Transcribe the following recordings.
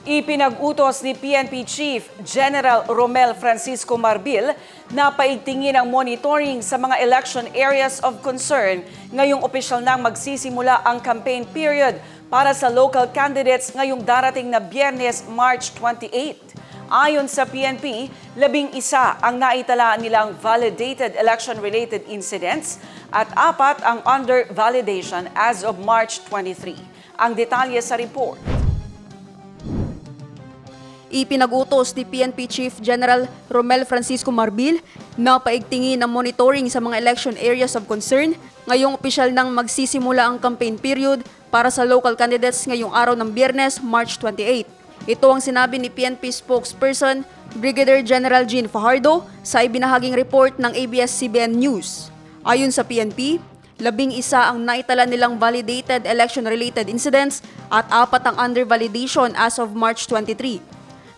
Ipinag-utos ni PNP Chief General Romel Francisco Marbil na paigtingin ang monitoring sa mga election areas of concern ngayong opisyal nang magsisimula ang campaign period para sa local candidates ngayong darating na Biyernes, March 28. Ayon sa PNP, 11 ang naitala nilang validated election-related incidents at 4 ang under validation as of March 23. Ang detalye sa report. Ipinag-utos ni PNP Chief General Romel Francisco Marbil na paigtingin ang monitoring sa mga election areas of concern ngayong opisyal nang magsisimula ang campaign period para sa local candidates ngayong araw ng Biyernes, March 28. Ito ang sinabi ni PNP spokesperson Brigadier General Jean Fajardo sa ibinahaging report ng ABS-CBN News. Ayon sa PNP, 11 ang naitala nilang validated election-related incidents at 4 ang under validation as of March 23.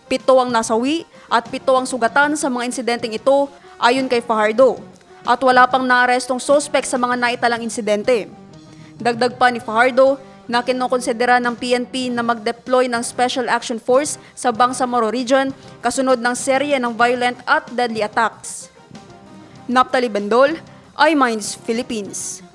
7 ang nasawi at 7 ang sugatan sa mga insidenteng ito ayon kay Fajardo at wala pang naarestong sospek sa mga naitalang insidente. Dagdag pa ni Fajardo na kinokonsidera ng PNP na mag-deploy ng Special Action Force sa Bangsamoro Region kasunod ng serye ng violent at deadly attacks. Naphtali Bendol, iMinds Philippines.